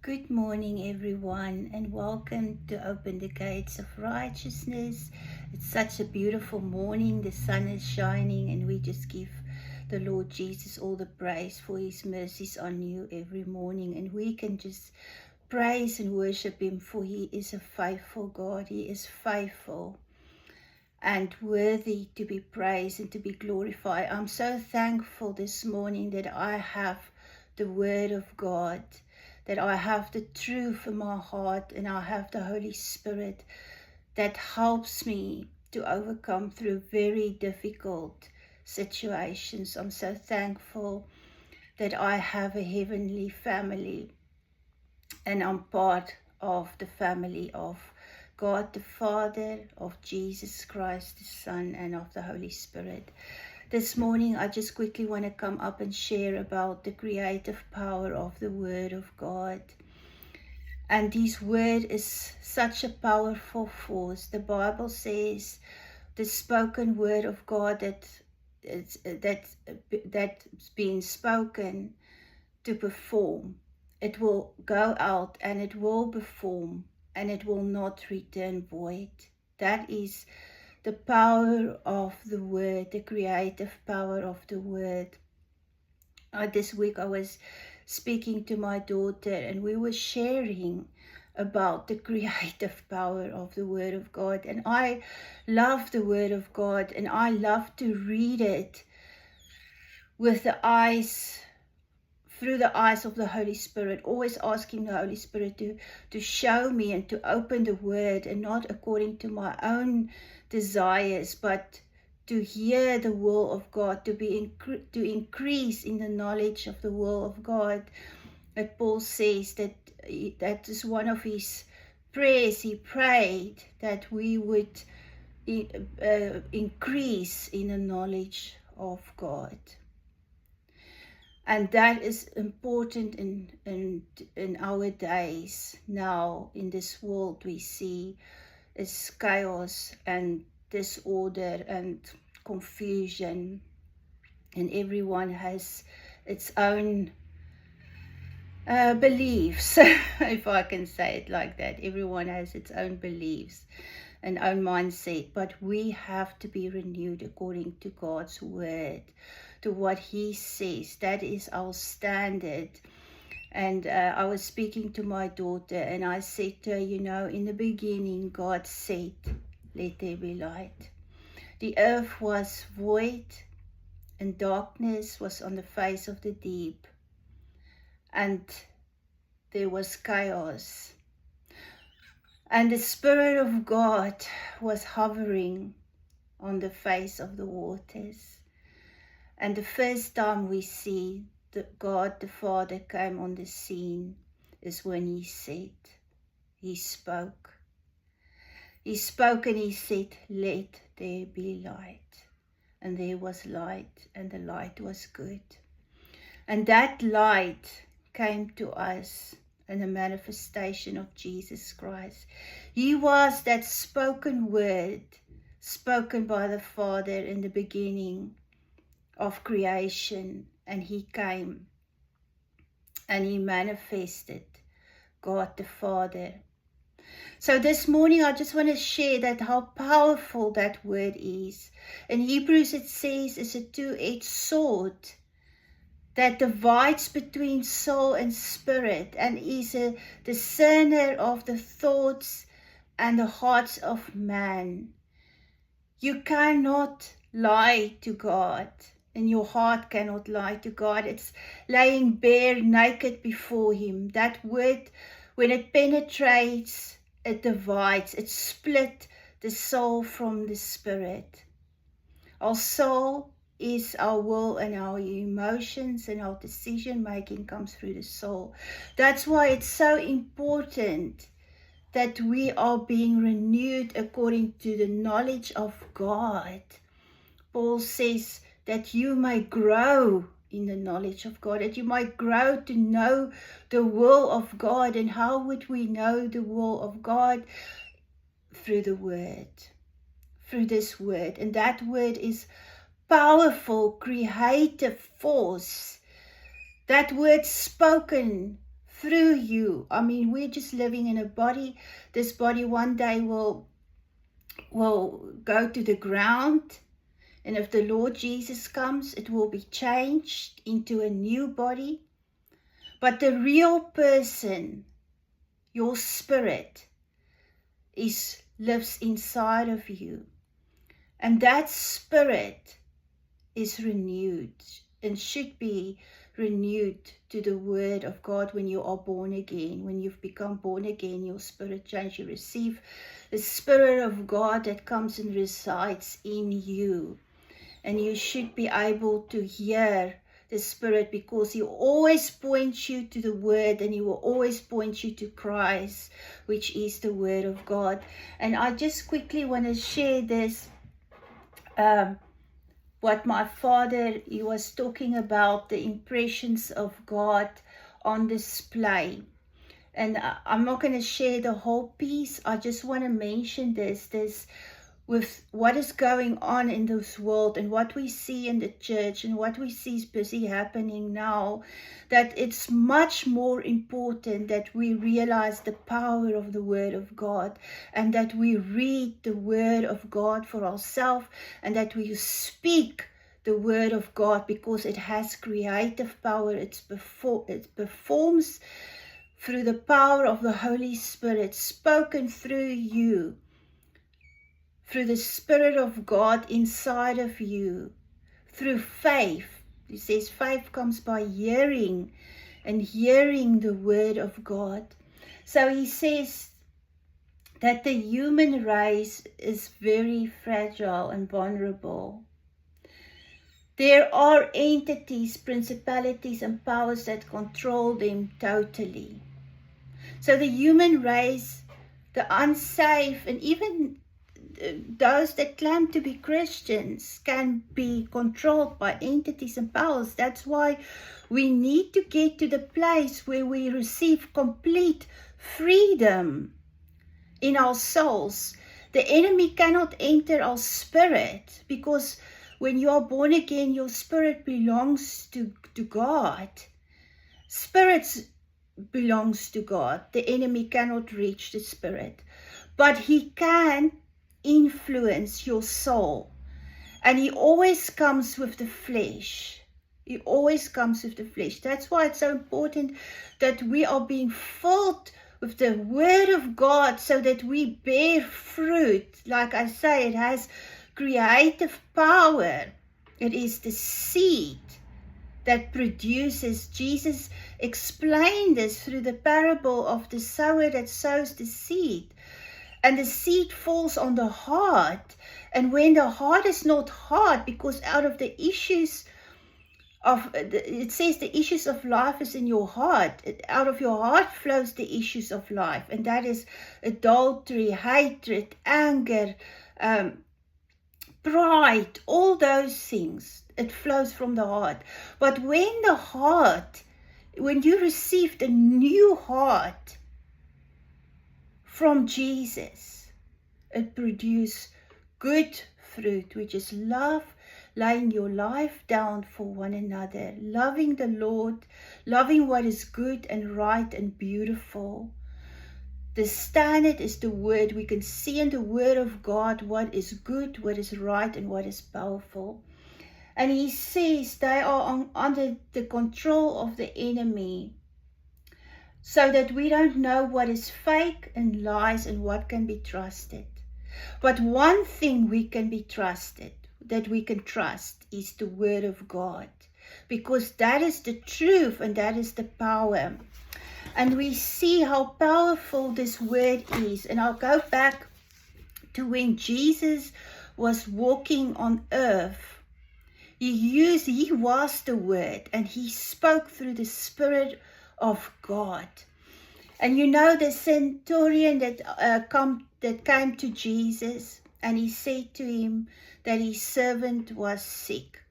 Good morning, everyone, and welcome to Open the Gates of Righteousness. It's such a beautiful morning. The sun is shining, and we just give the Lord Jesus all the praise for His mercies on you every morning. And we can just praise and worship Him, for He is a faithful God. He is faithful and worthy to be praised and to be glorified. I'm so thankful this morning that I have the Word of God, that I have the truth in my heart, and I have the Holy Spirit that helps me to overcome through very difficult situations. I'm so thankful that I have a heavenly family, and I'm part of the family of God the Father, of Jesus Christ the Son, and of the Holy Spirit. This morning I just quickly want to come up and share about the creative power of the Word of God. And this Word is such a powerful force. The Bible says the spoken Word of God that's being spoken to perform. It will go out and it will perform, and it will not return void. That is the power of the Word, the creative power of the Word. This week I was speaking to my daughter, and we were sharing about the creative power of the Word of God. And I love the Word of God, and I love to read it with the eyes, through the eyes of the Holy Spirit, always asking the Holy Spirit to show me and to open the Word, and not according to my own desires, but to hear the will of God, to increase in the knowledge of the will of God. That Paul says that is one of his prayers. He prayed that we would increase in the knowledge of God. And that is important in our days now. In this world we see is chaos and disorder and confusion, and everyone has its own beliefs, if I can say it like that. Everyone has its own beliefs and own mindset, but we have to be renewed according to God's Word, to what He says. That is our standard. And I was speaking to my daughter, and I said to her, in the beginning God said, let there be light. The earth was void, and darkness was on the face of the deep, and there was chaos. And the Spirit of God was hovering on the face of the waters. And the first time we see that God the Father came on the scene is when He said, He spoke. He spoke and He said, let there be light. And there was light, and the light was good. And that light came to us in the manifestation of Jesus Christ. He was that spoken word, spoken by the Father in the beginning of creation, and He came and He manifested God the Father. So this morning I just want to share that how powerful that word is. In Hebrews it says it's a two-edged sword that divides between soul and spirit, and is a discerner of the thoughts and the hearts of man. You cannot lie to God, and your heart cannot lie to God. It's laying bare, naked before Him. That word, when it penetrates, it divides, it split the soul from the spirit. Our soul is our will, and our emotions and our decision making comes through the soul. That's why it's so important that we are being renewed according to the knowledge of God. Paul says that you may grow in the knowledge of God, that you might grow to know the will of God. And how would we know the will of God? Through the Word, through this Word. And that Word is powerful, creative force. That Word spoken through you. I mean, we're just living in a body. This body one day will go to the ground. And if the Lord Jesus comes, it will be changed into a new body. But the real person, your spirit, lives inside of you. And that spirit is renewed and should be renewed to the word of God when you are born again. When you've become born again, your spirit changes. You receive the Spirit of God that comes and resides in you. And you should be able to hear the Spirit, because He always points you to the Word, and He will always point you to Christ, which is the Word of God. And I just quickly want to share this, what my father, he was talking about the impressions of God on display. And I'm not going to share the whole piece. I just want to mention this with what is going on in this world and what we see in the church and what we see is busy happening now, that it's much more important that we realize the power of the Word of God, and that we read the Word of God for ourselves, and that we speak the Word of God, because it has creative power. It performs through the power of the Holy Spirit, spoken through you, through the Spirit of God inside of you, through faith. He says faith comes by hearing, and hearing the Word of God. So he says that the human race is very fragile and vulnerable. There are entities, principalities, and powers that control them totally. So the human race, the unsafe, and even those that claim to be Christians can be controlled by entities and powers. That's why we need to get to the place where we receive complete freedom in our souls. The enemy cannot enter our spirit, because when you are born again, your spirit belongs to God. Spirits belongs to God. The enemy cannot reach the spirit, but he can influence your soul. And he always comes with the flesh. He always comes with the flesh. That's why it's so important that we are being filled with the Word of God, so that we bear fruit. Like I say, it has creative power. It is the seed that produces. Jesus explained this through the parable of the sower that sows the seed. And the seed falls on the heart. And when the heart is not hard, because out of the issues of, it says the issues of life is in your heart. Out of your heart flows the issues of life. And that is adultery, hatred, anger, pride, all those things. It flows from the heart. But when you received a new heart from Jesus, it produces good fruit, which is love, laying your life down for one another, loving the Lord, loving what is good and right and beautiful. The standard is the Word. We can see in the Word of God what is good, what is right, and what is powerful. And he says they are under the control of the enemy, so that we don't know what is fake and lies and what can be trusted. But one thing we can be trusted, that we can trust, is the Word of God, because that is the truth and that is the power. And we see how powerful this Word is. And I'll go back to when Jesus was walking on earth. He was the Word, and he spoke through the Spirit of God. And you know the centurion that came to Jesus, and he said to him that his servant was sick.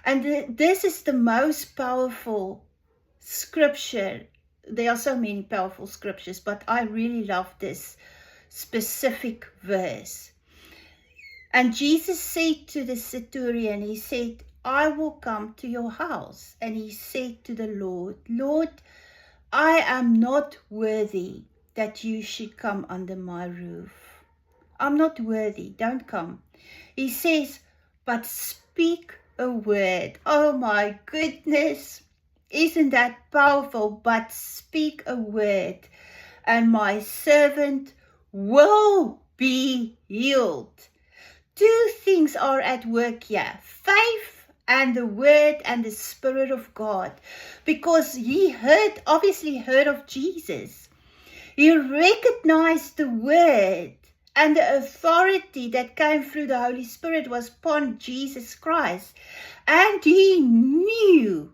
And this is the most powerful scripture. There are so many powerful scriptures, but I really love this specific verse. And Jesus said to the centurion, he said, I will come to your house. And he said to the Lord, Lord, I am not worthy that you should come under my roof. I'm not worthy. Don't come. He says, but speak a word. Oh my goodness. Isn't that powerful? But speak a word, and my servant will be healed. Two things are at work here. Faith and the word and the Spirit of God. Because he obviously heard of Jesus. He recognized the word and the authority that came through the Holy Spirit was upon Jesus Christ. And he knew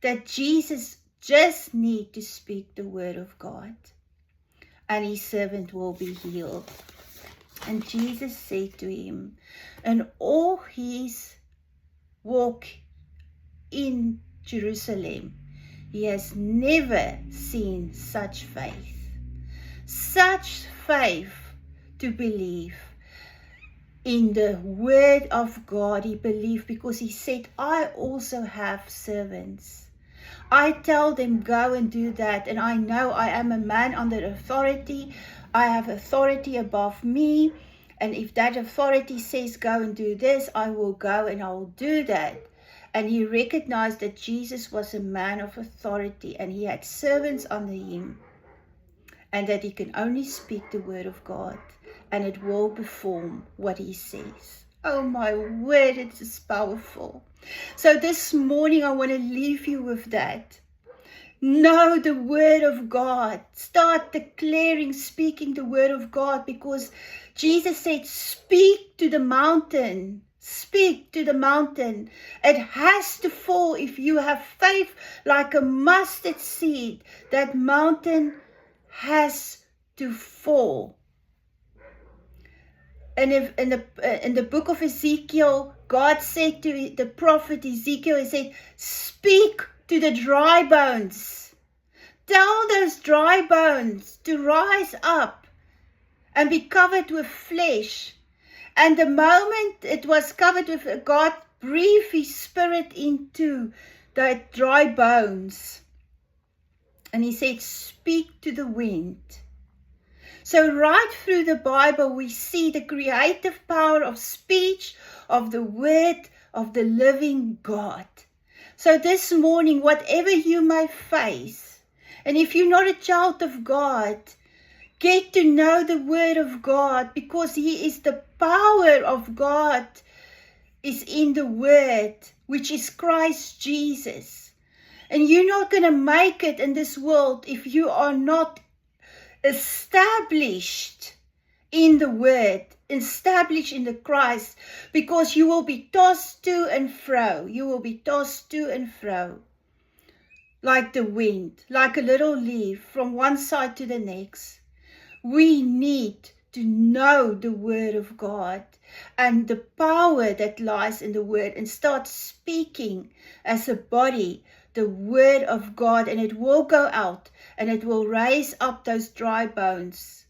that Jesus just need to speak the word of God. And his servant will be healed. And Jesus said to him, in all his walk in Jerusalem, he has never seen such faith. Such faith to believe in the word of God. He believed because he said, I also have servants. I tell them, go and do that. And I know I am a man under authority. I have authority above me. And if that authority says, go and do this, I will go and I will do that. And he recognized that Jesus was a man of authority and he had servants under him. And that he can only speak the word of God. And it will perform what he says. Oh my word, it is powerful. So this morning I want to leave you with that. Know the word of God. Start declaring, speaking the word of God, because Jesus said, speak to the mountain. Speak to the mountain. It has to fall. If you have faith like a mustard seed, that mountain has to fall. And if in the book of Ezekiel, God said to the prophet Ezekiel, he said, speak to the dry bones. Tell those dry bones to rise up and be covered with flesh. And the moment it was covered with, God breathed his spirit into the dry bones. And he said, speak to the wind. So right through the Bible, we see the creative power of speech, of the word of the living God. So this morning, whatever you may face, and if you're not a child of God, get to know the word of God, because he is the power of God is in the word, which is Christ Jesus. And you're not going to make it in this world if you are not established in the word, established in the Christ, because you will be tossed to and fro. You will be tossed to and fro like the wind, like a little leaf from one side to the next. We need to know the word of God and the power that lies in the word, and start speaking as a body the word of God, and it will go out and it will raise up those dry bones.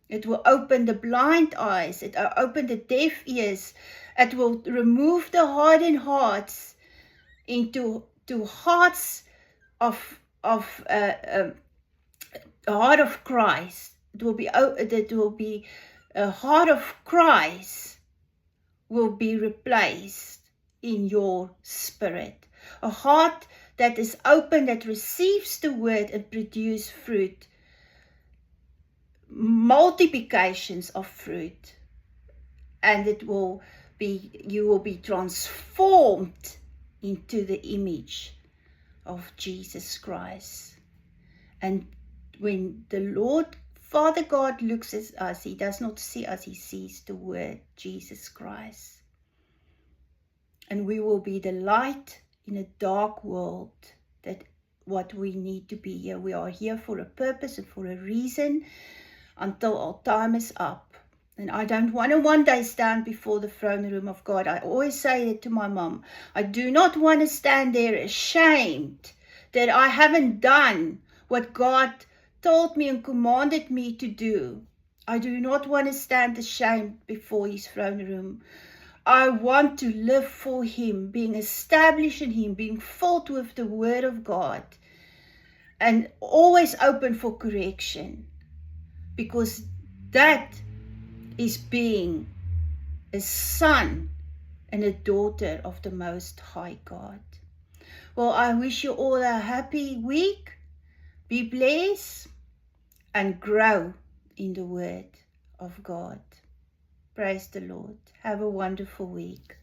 It will open the blind eyes. It will open the deaf ears. It will remove the hardened hearts into hearts of the heart of Christ. It will be a heart of Christ will be replaced in your spirit. A heart that is open, that receives the word and produce fruit. Multiplications of fruit. And you will be transformed into the image of Jesus Christ. And when the Lord Father God looks at us, he does not see us, he sees the word Jesus Christ. And we will be the light in a dark world. That what we need to be here. We are here for a purpose and for a reason until our time is up. And I don't want to one day stand before the throne room of God. I always say it to my mom. I do not want to stand there ashamed that I haven't done what God told me and commanded me to do. I do not want to stand ashamed before his throne room. I want to live for him, being established in him, being filled with the word of God. and always open for correction, because that is being a son and a daughter of the Most High God. Well, I wish you all a happy week. Be blessed and grow in the Word of God. Praise the Lord. Have a wonderful week.